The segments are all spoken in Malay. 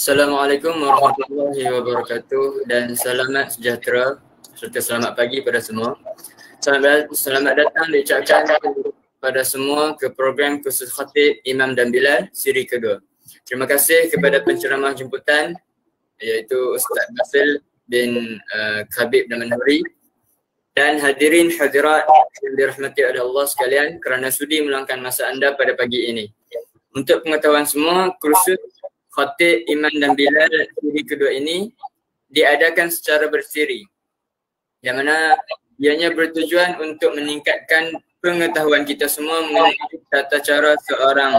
Assalamualaikum warahmatullahi wabarakatuh dan selamat sejahtera serta selamat pagi pada semua. Selamat datang diucapkan kepada semua ke program kursus khatib Imam dan Bilal siri kedua. Terima kasih kepada penceramah jemputan iaitu Ustaz Basil bin Khabib Damanhuri dan hadirin hadirat yang dirahmati oleh Allah sekalian kerana sudi meluangkan masa anda pada pagi ini. Untuk pengetahuan semua, kursus Khatib Imam dan Bilal siri kedua ini diadakan secara bersiri, yang mana ianya bertujuan untuk meningkatkan pengetahuan kita semua mengenai tata cara seorang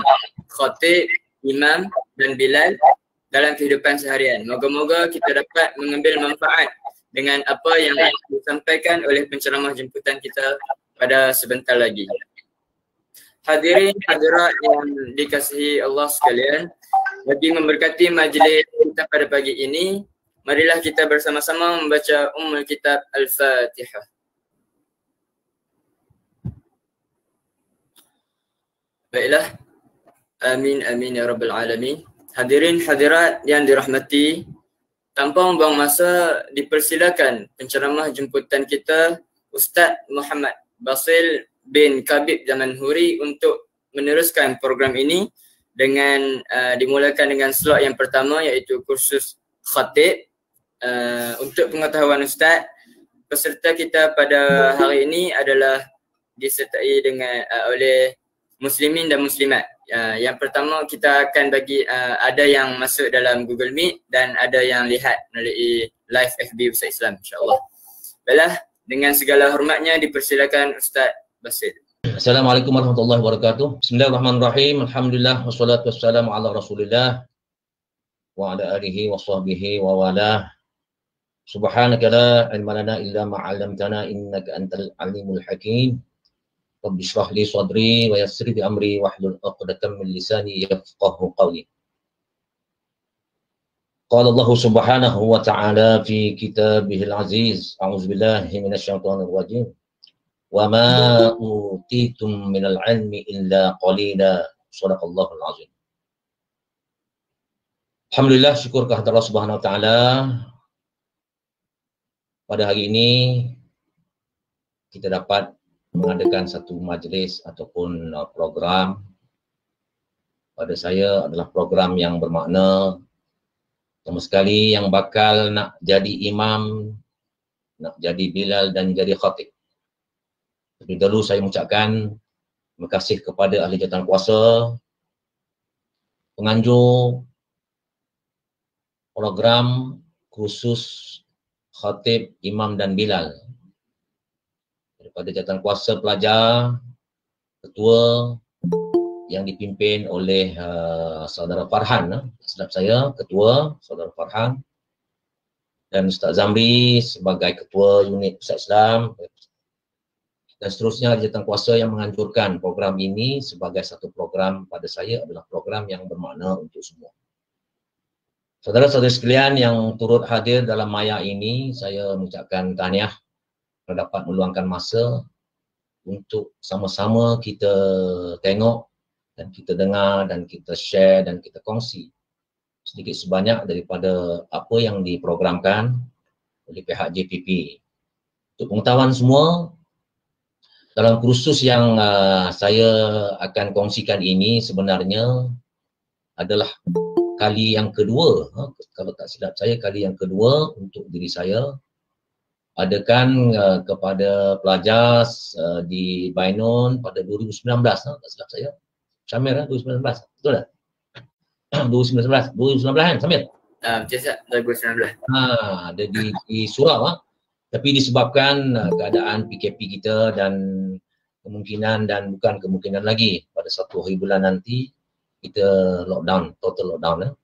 khatib, imam dan bilal dalam kehidupan seharian. Moga-moga kita dapat mengambil manfaat dengan apa yang disampaikan oleh penceramah jemputan kita pada sebentar lagi. Hadirin hadirat yang dikasihi Allah sekalian, bagi memberkati majlis kita pada pagi ini, marilah kita bersama-sama membaca Ummul Kitab Al-Fatihah. Baiklah. Amin amin ya rabbal alamin. Hadirin hadirat yang dirahmati, tanpa membuang masa dipersilakan penceramah jemputan kita Ustaz Muhammad Basil bin Khabib Damanhuri untuk meneruskan program ini dengan dimulakan dengan slot yang pertama iaitu kursus khatib. Untuk pengetahuan Ustaz, peserta kita pada hari ini adalah disertai dengan oleh muslimin dan muslimat. Yang pertama kita akan bagi ada yang masuk dalam Google Meet dan ada yang lihat melalui live FB Ustaz Islam, insya-Allah. Baiklah, dengan segala hormatnya dipersilakan Ustaz Basil. Assalamualaikum warahmatullahi wabarakatuh. Bismillahirrahmanirrahim. Alhamdulillah wassalatu wassalamu ala Rasulillah wa ala alihi wa sahbihi wa wala. Subhanaka la ilma lana illa ma 'allamtana innaka antal alimul hakim. Rabbi shrah li sadri wa yassir li amri wahlul 'uqdatam min lisani yafqahu qawli. Qala Allah subhanahu wa ta'ala fi kitabihil aziz. A'udzubillahi minasyaitonir rajim. Wa ma utitum minal ilmi illa qalila. Shadaqallahul azim. Alhamdulillah, syukur kehadirat Allah Subhanahu wa taala. Pada hari ini kita dapat mengadakan satu majlis ataupun program. Pada saya adalah program yang bermakna, sama sekali yang bakal nak jadi imam, nak jadi bilal dan jadi khatib. Lebih dahulu saya mengucapkan terima kasih kepada ahli jawatan kuasa, penganjur program kursus khatib, imam dan bilal. Daripada jawatan kuasa pelajar, ketua yang dipimpin oleh saudara Farhan, sedap saya, ketua saudara Farhan, dan Ustaz Zamri sebagai ketua unit Pusat Islam, dan seterusnya jawatan kuasa yang menganjurkan program ini sebagai satu program pada saya adalah program yang bermakna untuk semua. Saudara-saudara sekalian yang turut hadir dalam maya ini, saya mengucapkan tahniah dapat meluangkan masa untuk sama-sama kita tengok dan kita dengar dan kita share dan kita kongsi sedikit sebanyak daripada apa yang diprogramkan oleh pihak JPP. Untuk pengetahuan semua, dalam kursus yang saya akan kongsikan ini sebenarnya adalah kali yang kedua, kalau tak silap saya kali yang kedua untuk diri saya adakan kepada pelajar di Bainon pada 2019, tak silap saya. Syamir 2019, betul tak? 2019 kan Syamir? Betul tak? 2019. Ada di surau. Tapi disebabkan keadaan PKP kita dan kemungkinan dan bukan kemungkinan lagi pada satu hari bulan nanti kita lockdown, total lockdown.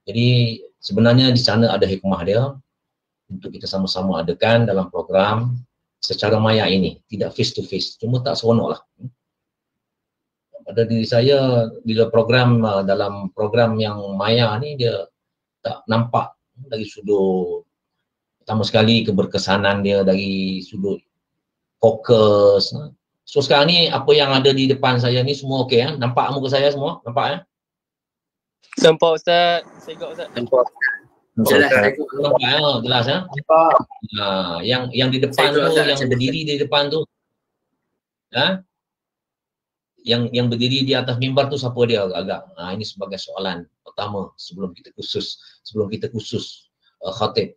Jadi sebenarnya di sana ada hikmah dia untuk kita sama-sama adakan dalam program secara maya ini, tidak face to face, cuma tak seronok lah. Pada diri saya bila program dalam program yang maya ni dia tak nampak dari sudut pertama sekali keberkesanan dia, dari sudut fokus. So sekarang ni apa yang ada di depan saya ni semua okey, nampak muka saya semua? Nampak Nampak Ustaz. Segak Ustaz. Nampak? Jelas. Jelas ya. Yang di depan tu, yang berdiri di depan tu, yang berdiri di atas mimbar tu siapa dia agak? Ini sebagai soalan pertama sebelum kita khusus khatib.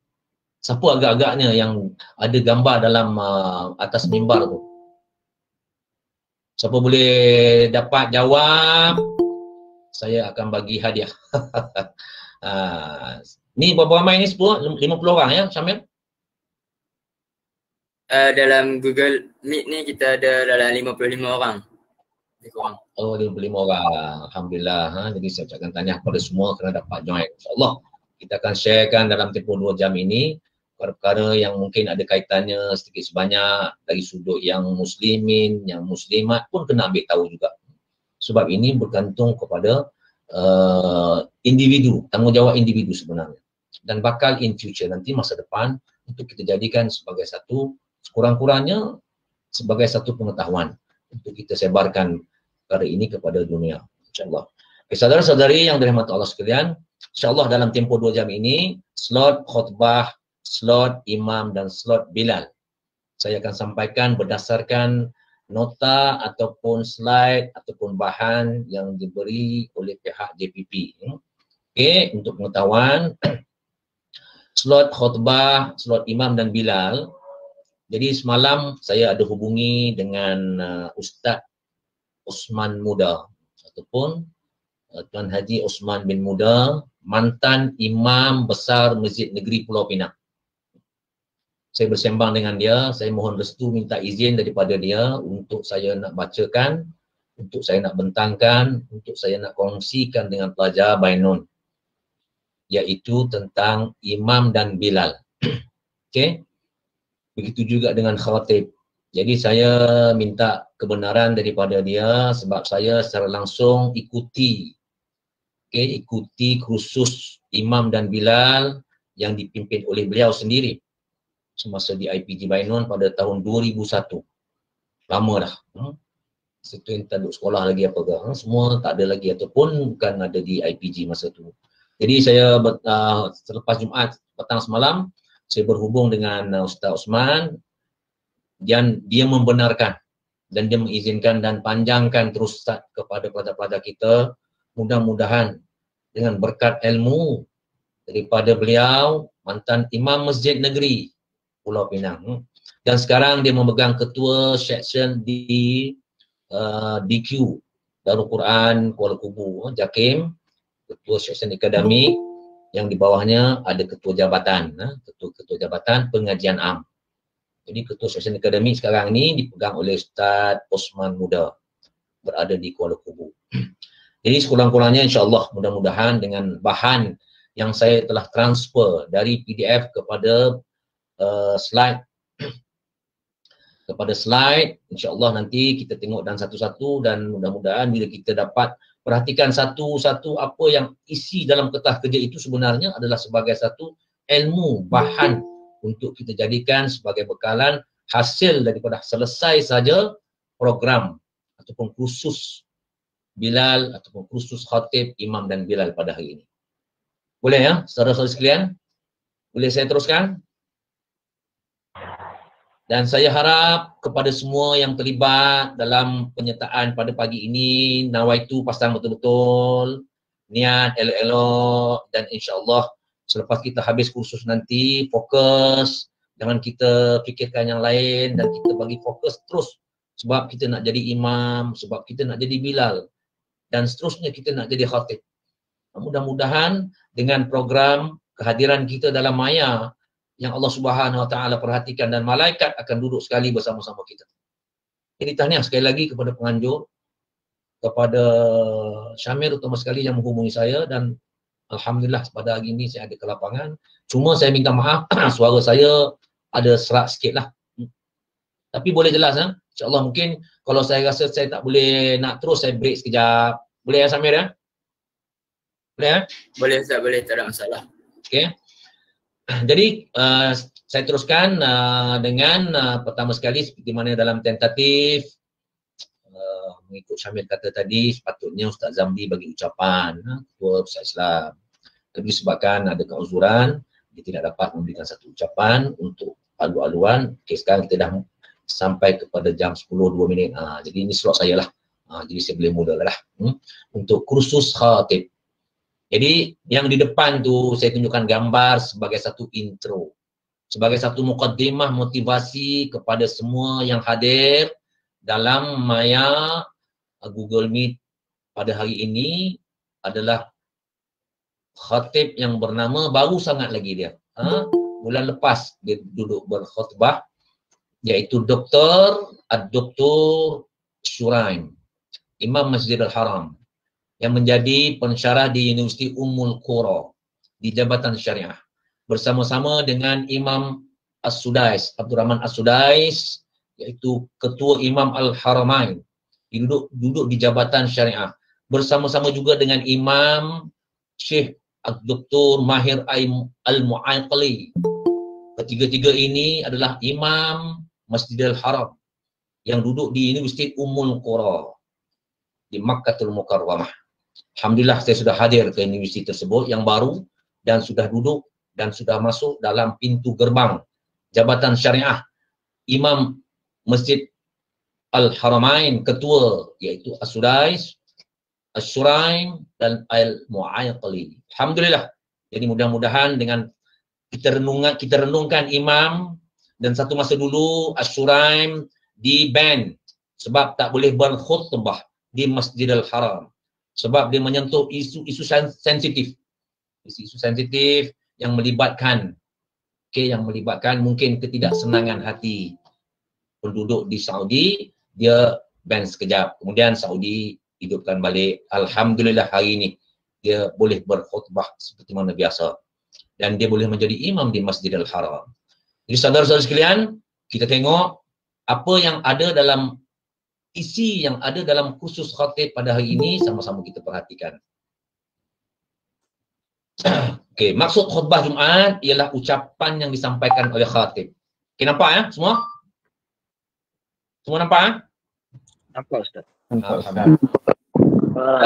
Siapa agak-agaknya yang ada gambar dalam atas mimbar tu? Siapa boleh dapat jawab, saya akan bagi hadiah. Ni berapa ramai ni? 50 orang ya, Syamil? Dalam Google Meet ni kita ada dalam 55 orang. Lebih kurang. Oh, 55 orang. Alhamdulillah. Jadi saya ucapkan tahniah kepada semua kerana dapat join. InsyaAllah kita akan sharekan dalam tempoh 2 jam ini perkara yang mungkin ada kaitannya sedikit sebanyak dari sudut yang muslimin, yang muslimat pun kena ambil tahu juga. Sebab ini bergantung kepada individu, tanggungjawab individu sebenarnya. Dan bakal in future nanti masa depan untuk kita jadikan sebagai satu, sekurang-kurangnya sebagai satu pengetahuan untuk kita sebarkan perkara ini kepada dunia. InsyaAllah. Okay, saudara-saudari yang dirahmati Allah sekalian, InsyaAllah dalam tempoh 2 jam ini, slot khutbah, slot imam dan slot Bilal saya akan sampaikan berdasarkan nota ataupun slide ataupun bahan yang diberi oleh pihak JPP. Okey, untuk pengetahuan slot khutbah, slot imam dan Bilal. Jadi semalam saya ada hubungi dengan Ustaz Osman Muda ataupun Tuan Haji Osman bin Muda, mantan Imam Besar Masjid Negeri Pulau Pinang. Saya bersembang dengan dia, saya mohon restu minta izin daripada dia untuk saya nak bacakan, untuk saya nak bentangkan, untuk saya nak kongsikan dengan pelajar Bainun, iaitu tentang Imam dan Bilal. Okey. Begitu juga dengan khatib. Jadi saya minta kebenaran daripada dia sebab saya secara langsung ikuti kursus Imam dan Bilal yang dipimpin oleh beliau sendiri semasa di IPG Bainun pada tahun 2001. Lama dah. Situ yang tak duduk sekolah lagi apa ke. Semua tak ada lagi ataupun bukan ada di IPG masa tu. Jadi saya selepas Jumaat petang semalam, saya berhubung dengan Ustaz Osman dan dia membenarkan dan dia mengizinkan dan panjangkan terus kepada pelajar-pelajar kita. Mudah-mudahan dengan berkat ilmu daripada beliau, mantan Imam Masjid Negeri Pulau Pinang, dan sekarang dia memegang ketua section di DQ Darul Quran Kuala Kubu, JAKIM, ketua section akademik yang di bawahnya ada ketua jabatan, ketua jabatan pengajian am. Jadi ketua section akademik sekarang ni dipegang oleh Ustaz Osman Muda, berada di Kuala Kubu. Jadi sekurang-kurangnya insyaAllah mudah-mudahan dengan bahan yang saya telah transfer dari PDF kepada slide, insyaAllah nanti kita tengok dan satu-satu, dan mudah-mudahan bila kita dapat perhatikan satu-satu apa yang isi dalam kertas kerja itu sebenarnya adalah sebagai satu ilmu, bahan untuk kita jadikan sebagai bekalan hasil daripada selesai saja program ataupun kursus Bilal ataupun kursus khatib Imam dan Bilal pada hari ini. Boleh ya, saudara-saudara sekalian? Boleh saya teruskan? Dan saya harap kepada semua yang terlibat dalam penyertaan pada pagi ini, nawaitu pasang betul-betul, niat elok-elok, dan insyaAllah selepas kita habis kursus nanti, fokus, jangan kita fikirkan yang lain dan kita bagi fokus terus. Sebab kita nak jadi imam, sebab kita nak jadi Bilal, dan seterusnya kita nak jadi khatib. Mudah-mudahan dengan program kehadiran kita dalam maya yang Allah Subhanahu Wa Taala perhatikan dan malaikat akan duduk sekali bersama-sama kita. Jadi tahniah sekali lagi kepada penganjur, kepada Syamir utama sekali yang menghubungi saya, dan alhamdulillah pada hari ini saya ada ke lapangan. Cuma saya minta maaf suara saya ada serak sikit lah. Tapi boleh jelas InsyaAllah mungkin kalau saya rasa saya tak boleh nak terus, saya break sekejap. Boleh ya Syamir ya? Boleh ya? Boleh Ustaz, boleh, tak ada masalah. Okey. Jadi saya teruskan dengan pertama sekali seperti mana dalam tentatif mengikut Syamil kata tadi, sepatutnya Ustaz Zamri bagi ucapan, ketua Pusat Islam. Tapi disebabkan ada keuzuran, dia tidak dapat memberikan satu ucapan untuk alu-aluan. Okay, sekarang kita dah sampai kepada jam 10:02. Jadi ini slot saya lah. Jadi saya boleh mula lah untuk kursus khatib. Jadi yang di depan tu saya tunjukkan gambar sebagai satu intro, sebagai satu mukaddimah motivasi kepada semua yang hadir dalam maya Google Meet pada hari ini adalah khatib yang bernama, baru sangat lagi dia. Bulan lepas dia duduk berkhutbah, iaitu Dr. Shuraim, Imam Masjidil Haram, yang menjadi pensyarah di Universiti Ummul Qura di Jabatan Syariah bersama-sama dengan Imam As-Sudais, Abdul Rahman As-Sudais, iaitu Ketua Imam Al-Haramain, duduk di Jabatan Syariah bersama-sama juga dengan Imam Syekh Dr. Mahir Al-Mu'ayqali. Ketiga-tiga ini adalah Imam Masjidil Haram yang duduk di Universiti Ummul Qura di Makkahul Mukarramah. Alhamdulillah saya sudah hadir ke universiti tersebut yang baru dan sudah duduk dan sudah masuk dalam pintu gerbang Jabatan Syariah Imam Masjid Al-Haramain, ketua iaitu As-Sudais, As-Shuraim dan Al-Mu'ayqali. Alhamdulillah. Jadi mudah-mudahan dengan kita renungkan imam, dan satu masa dulu As-Shuraim di ban sebab tak boleh berkhutbah di Masjidil Haram sebab dia menyentuh isu-isu sensitif. Isu-isu sensitif yang melibatkan mungkin ketidaksenangan hati penduduk di Saudi, dia ban sekejap. Kemudian Saudi hidupkan balik. Alhamdulillah hari ini dia boleh berkhutbah seperti mana biasa dan dia boleh menjadi imam di Masjidil Haram. Jadi saudara-saudara sekalian, kita tengok apa yang ada dalam isi yang ada dalam kursus khatib pada hari ini, sama-sama kita perhatikan. Okey, maksud khutbah Jumaat ialah ucapan yang disampaikan oleh khatib. Okey, nampak ya semua? Semua nampak ya? Nampak Ustaz.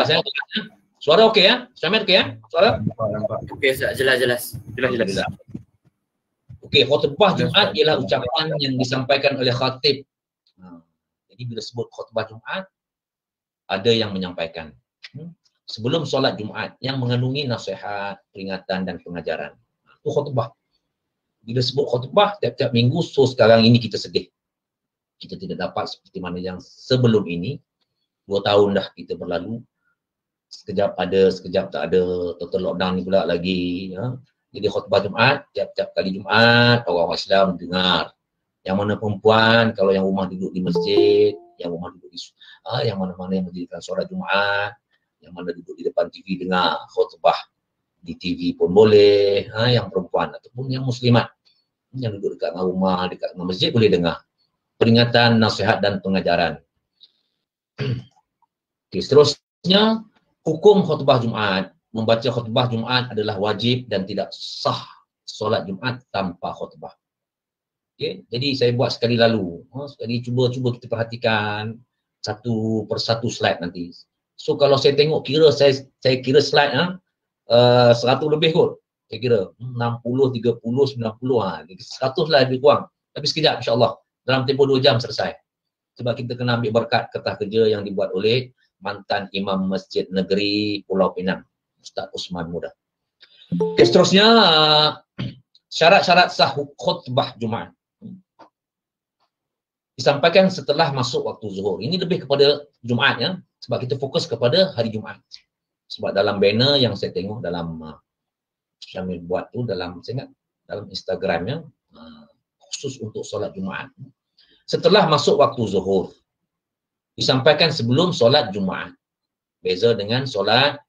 Saya suara okey ya? Syamil okey ya? Suara? Okey Ustaz, jelas. Okey, khutbah Jumaat ialah ucapan yang disampaikan oleh khatib. Jadi bila sebut khutbah Jumaat, ada yang menyampaikan sebelum solat Jumaat yang mengandungi nasihat, peringatan dan pengajaran. Itu khutbah. Bila sebut khutbah tiap-tiap minggu, so sekarang ini kita sedih. Kita tidak dapat seperti mana yang sebelum ini. 2 tahun dah kita berlalu. Sekejap ada, sekejap tak ada. Total lockdown ni pula lagi. Jadi khutbah Jumaat, tiap-tiap kali Jumaat, orang Islam dengar. Yang mana perempuan, kalau yang rumah duduk di masjid, yang rumah duduk di yang mana-mana yang mendirikan solat Jumaat, yang mana duduk di depan TV dengar khutbah di TV pun boleh, yang perempuan ataupun yang muslimat yang duduk dekat dengan rumah, dekat dengan masjid boleh dengar peringatan, nasihat dan pengajaran. Okay, seterusnya, hukum khutbah Jumaat. Membaca khutbah Jumaat adalah wajib dan tidak sah solat Jumaat tanpa khutbah. Okay, jadi saya buat sekali lalu. Sekali cuba kita perhatikan satu persatu slide nanti. So kalau saya tengok saya kira slide 100 lebih kot. Saya kira 60, 30, 90 100 lah lebih kurang. Tapi sekejap insya-Allah dalam tempoh 2 jam selesai. Sebab kita kena ambil berkat kertas kerja yang dibuat oleh mantan Imam Masjid Negeri Pulau Pinang, Ustaz Osman Muda. Okay, seterusnya syarat-syarat sah khutbah Jumaat. Disampaikan setelah masuk waktu zuhur. Ini lebih kepada Jumaat ya, sebab kita fokus kepada hari Jumaat. Sebab dalam banner yang saya tengok dalam Syamil buat tu dalam Instagramnya khusus untuk solat Jumaat. Setelah masuk waktu zuhur. Disampaikan sebelum solat Jumaat. Beza dengan solat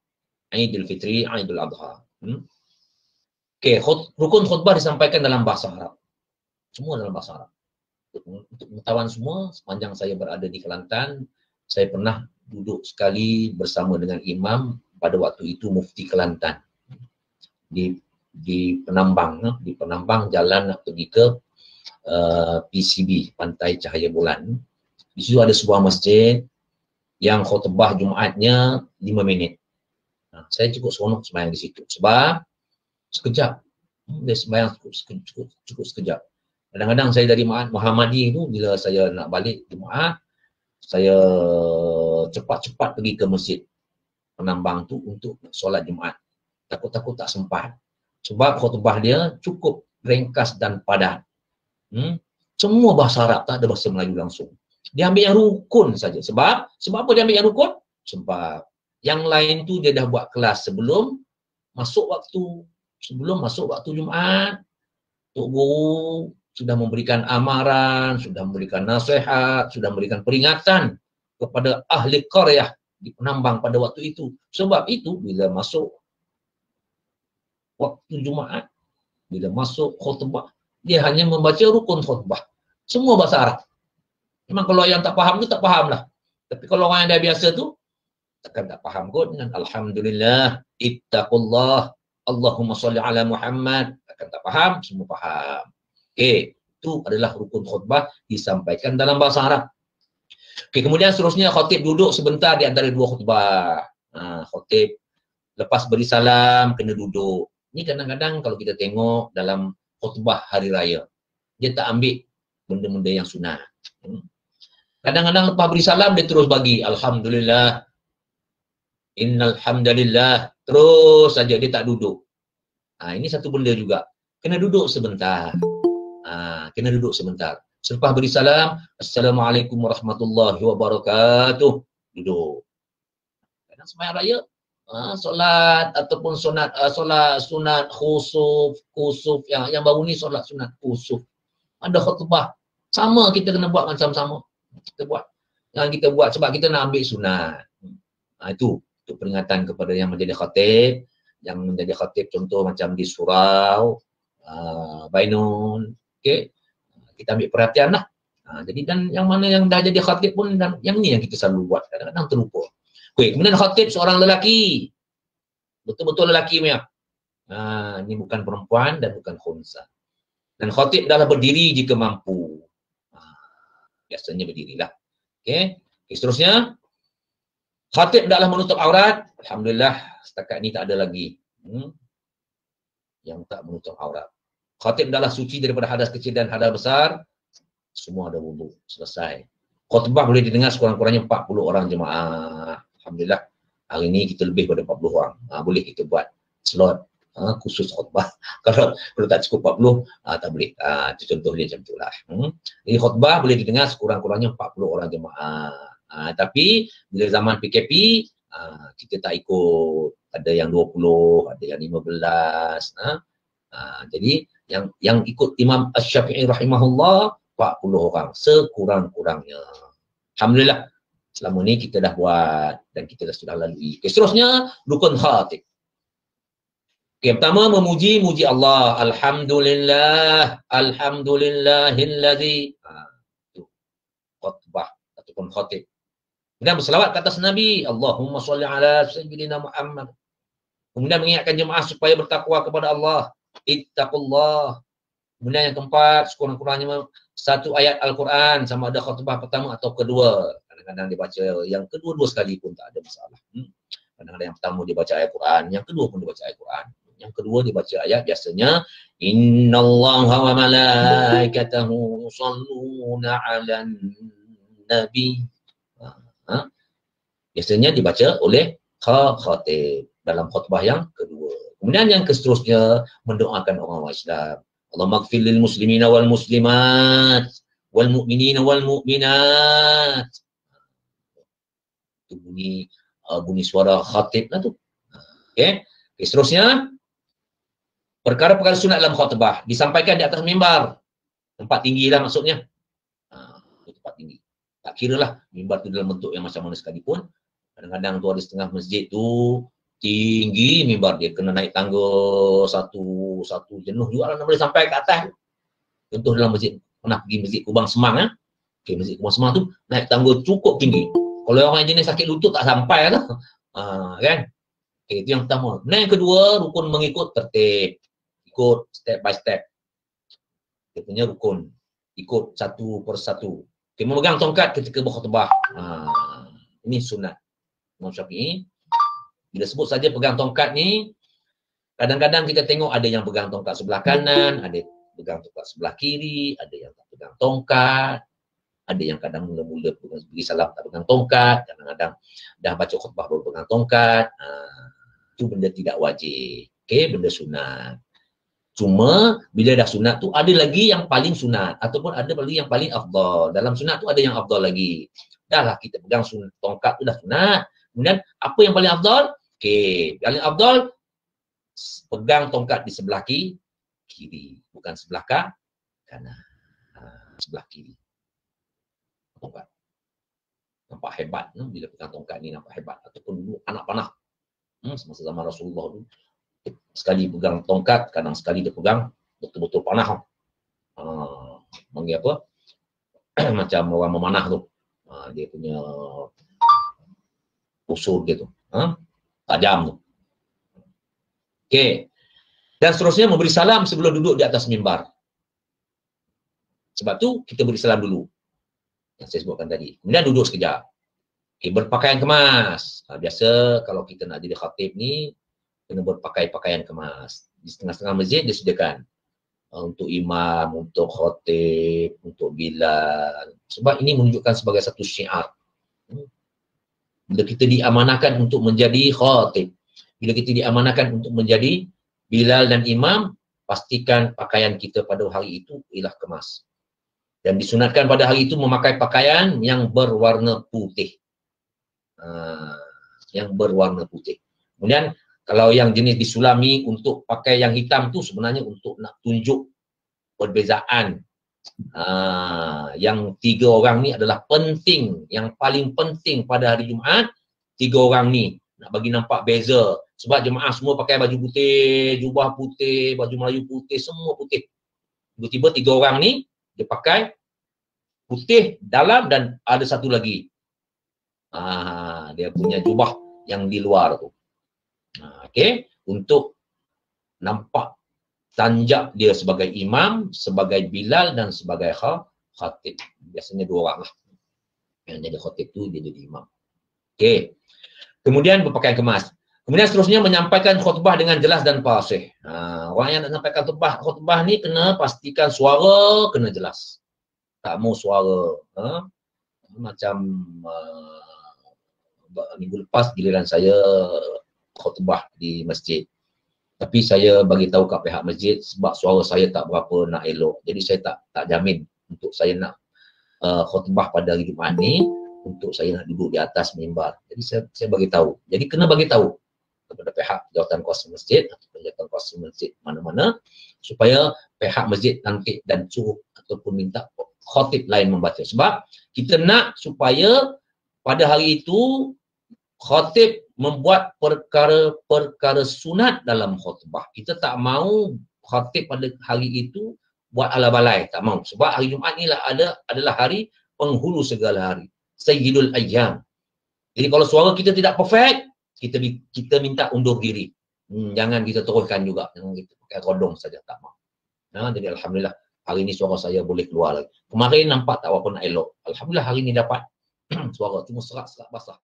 Aidil Fitri, Aidil Adha. Okey, rukun khutbah disampaikan dalam bahasa Arab. Semua dalam bahasa Arab. Untuk pengetahuan semua, sepanjang saya berada di Kelantan, saya pernah duduk sekali bersama dengan imam pada waktu itu Mufti Kelantan di Penambang jalan nak pergi ke PCB, Pantai Cahaya Bulan. Di situ ada sebuah masjid yang khutbah Jumaatnya 5 minit. Saya cukup seronok sembahyang di situ. Sebab sekejap. Dia sembahyang cukup sekejap. Kadang-kadang saya dari Muhammadi itu, bila saya nak balik Jumaat, saya cepat-cepat pergi ke masjid Penambang tu untuk solat Jumaat. Takut-takut tak sempat. Sebab khutbah dia cukup ringkas dan padat. Semua bahasa Arab, tak ada bahasa Melayu langsung. Dia ambil yang rukun saja. Sebab apa dia ambil yang rukun? Sebab yang lain tu dia dah buat kelas sebelum masuk waktu Jumaat. Tok Guru sudah memberikan amaran, sudah memberikan nasihat, sudah memberikan peringatan kepada ahli qaryah di Penambang pada waktu itu. Sebab itu bila masuk waktu Jumaat, bila masuk khutbah, dia hanya membaca rukun khutbah. Semua bahasa Arab. Memang kalau yang tak faham tu tak faham lah. Tapi kalau orang yang dah biasa tu, takkan tak faham kot dengan Alhamdulillah, ittaqullah, Allahumma salli ala Muhammad. Takkan tak faham, semua faham. Okey, itu adalah rukun khutbah disampaikan dalam bahasa Arab. Okey, kemudian seterusnya khatib duduk sebentar di antara dua khutbah. Khatib lepas beri salam kena duduk. Ini kadang-kadang kalau kita tengok dalam khutbah hari raya, dia tak ambil benda-benda yang sunat. Kadang-kadang lepas beri salam dia terus bagi Alhamdulillah, Innal hamdalillah, terus saja dia tak duduk. Ini satu benda juga. Kena duduk sebentar. Kena duduk sebentar. Selepas beri salam, Assalamualaikum warahmatullahi wabarakatuh. Duduk. Kadang sembahyang raya, solat ataupun solat sunat khusuf yang baru ni solat sunat khusuf. Ada khutbah. Sama kita kena buat macam sama. Kita buat. Yang kita buat sebab kita nak ambil sunat. Itu peringatan kepada yang menjadi khatib. Yang menjadi khatib contoh macam di surau, Bainun. Okay. Kita ambil perhatian lah. Jadi dan yang mana yang dah jadi khatib pun, dan yang ni yang kita selalu buat. Kadang-kadang terlupa. Okay. Kemudian khatib seorang lelaki. Betul-betul lelaki punya. Ini bukan perempuan dan bukan khunsa. Dan khatib adalah berdiri jika mampu. Biasanya berdirilah. Okay. Seterusnya, khatib adalah menutup aurat. Alhamdulillah, setakat ni tak ada lagi yang tak menutup aurat. Khatib adalah suci daripada hadas kecil dan hadas besar. Semua ada wudu. Selesai. Khutbah boleh didengar sekurang-kurangnya 40 orang jemaah. Alhamdulillah, hari ni kita lebih pada 40 orang. Boleh kita buat slot khusus khutbah. Kalau tak cukup 40, tak boleh. Itu contoh dia macam itulah. Jadi khutbah boleh didengar sekurang-kurangnya 40 orang jemaah. Tapi bila zaman PKP, kita tak ikut. Ada yang 20, ada yang 15. Jadi yang ikut Imam Asy-Syafi'i rahimahullah 40 orang sekurang-kurangnya. Alhamdulillah, selama ni kita dah buat dan kita dah sudah lalui. Okay, seterusnya rukun khatib. Okay, pertama memuji Allah. Alhamdulillah, alhamdulillahilladzi. Itu khutbah ataupun khatib. Kemudian berselawat ke atas Nabi, Allahumma salli ala sayyidina Muhammad. Kemudian mengingatkan jemaah supaya bertakwa kepada Allah. Ittaqullah. Kemudian yang keempat, sekurang-kurangnya satu ayat Al-Quran, sama ada khutbah pertama atau kedua. Kadang-kadang dia baca yang kedua-dua sekali pun tak ada masalah. Kadang-kadang yang pertama dia baca ayat Quran, yang kedua pun dia baca ayat Quran. Yang kedua dia baca ayat biasanya Innallaha wa malaikatahu yusholluna 'alan nabi. Biasanya dibaca oleh khatib dalam khutbah yang kedua. Kemudian yang seterusnya mendoakan orang Islam. Allahumma ighfir lil muslimina wal muslimat wal mu'minina wal mu'minat. Itu bunyi suara khatib lah tu. Okey. Seterusnya perkara-perkara sunat dalam khutbah disampaikan di atas mimbar. Tempat tinggi lah maksudnya. Tempat tinggi. Tak kira lah mimbar tu dalam bentuk yang macam mana sekalipun. Kadang-kadang tu ada setengah masjid tu tinggi mimbar dia, kena naik tangga satu jenuh juga lah, boleh sampai ke atas. Contoh dalam masjid, pernah pergi masjid Kubang Semang. Okay, masjid Kubang Semang tu naik tangga cukup tinggi. Kalau orang jenis sakit lutut tak sampai lah. Kan? Okay, itu yang pertama. Yang kedua, rukun mengikut tertib. Ikut step by step. Dia punya rukun. Ikut satu persatu. Okay, memegang tongkat ketika berkhutbah. Ini sunat. Imam Syafi'i bila sebut saja pegang tongkat ni, kadang-kadang kita tengok ada yang pegang tongkat sebelah kanan, ada pegang tongkat sebelah kiri, ada yang tak pegang tongkat, ada yang kadang mula-mula beri salam tak pegang tongkat, kadang-kadang dah baca khutbah baru pegang tongkat. Itu benda tidak wajib. Okey, benda sunat. Cuma bila dah sunat tu ada lagi yang paling sunat ataupun ada lagi yang paling afdal. Dalam sunat tu ada yang afdal lagi. Dah lah kita pegang tongkat tu dah sunat. Kemudian apa yang paling afdal? Okey, paling afdal pegang tongkat di sebelah kiri, bukan sebelah kanan. Sebelah kiri. Tongkat. Nampak hebat bila pegang tongkat ni, nampak hebat. Ataupun dulu anak panah. Semasa zaman Rasulullah dulu. Sekali pegang tongkat, kadang sekali dia pegang betul-betul panah. Panggil apa? Macam orang memanah tu. Dia punya usul gitu. Tajam tu. Okey. Dan seterusnya memberi salam sebelum duduk di atas mimbar. Sebab tu kita beri salam dulu. Yang saya sebutkan tadi. Kemudian duduk sekejap. Okey, berpakaian kemas. Biasa kalau kita nak jadi khatib ni, kena berpakaian kemas. Di setengah-setengah masjid dia sediakan. Untuk imam, untuk khatib, untuk bilal. Sebab ini menunjukkan sebagai satu syiar. Bila kita diamanahkan untuk menjadi khatib, bila kita diamanahkan untuk menjadi bilal dan imam, pastikan pakaian kita pada hari itu ialah kemas. Dan disunatkan pada hari itu memakai pakaian yang berwarna putih. Yang berwarna putih. Kemudian kalau yang jenis disulami untuk pakai yang hitam tu sebenarnya untuk nak tunjuk perbezaan. Yang 3 orang ni adalah penting, yang paling penting pada hari Jumaat, 3 orang ni nak bagi nampak beza. Sebab jemaah semua pakai baju putih, jubah putih, baju Melayu putih, semua putih. Tiba-tiba 3 orang ni dia pakai putih dalam dan ada satu lagi. Dia punya jubah yang di luar tu. Okey, untuk nampak tanjak dia sebagai imam, sebagai bilal dan sebagai khatib. Biasanya 2 orang lah. Yang jadi khatib tu dia jadi imam. Okey. Kemudian berpakaian kemas. Kemudian seterusnya menyampaikan khutbah dengan jelas dan fasih. Orang yang nak sampaikan khutbah ni kena pastikan suara kena jelas. Tak mau suara macam minggu lepas giliran saya khutbah di masjid. Tapi saya bagi tahu kat pihak masjid sebab suara saya tak berapa nak elok. Jadi saya tak jamin untuk saya nak khutbah pada hari Jumaat ni untuk saya nak duduk di atas mimbar. Jadi saya bagi tahu. Jadi kena bagi tahu kepada pihak jawatan kuasa masjid atau jawatan kuasa masjid mana-mana supaya pihak masjid nanti dan suruh ataupun minta khatib lain membaca. Sebab kita nak supaya pada hari itu khatib membuat perkara-perkara sunat dalam khutbah. Kita tak mau khatib pada hari itu buat ala balai, tak mau. Sebab hari Jumaat ni adalah hari penghulu segala hari. Sayyidul Ayyam. Jadi kalau suara kita tidak perfect, kita minta undur diri. Jangan kita teruskan juga. Jangan kita pakai rodong saja, tak mau. Jadi alhamdulillah hari ini suara saya boleh keluar lagi. Kemarin nampak tak apa nak elok. Alhamdulillah hari ini dapat suara cuma serak-serak basah.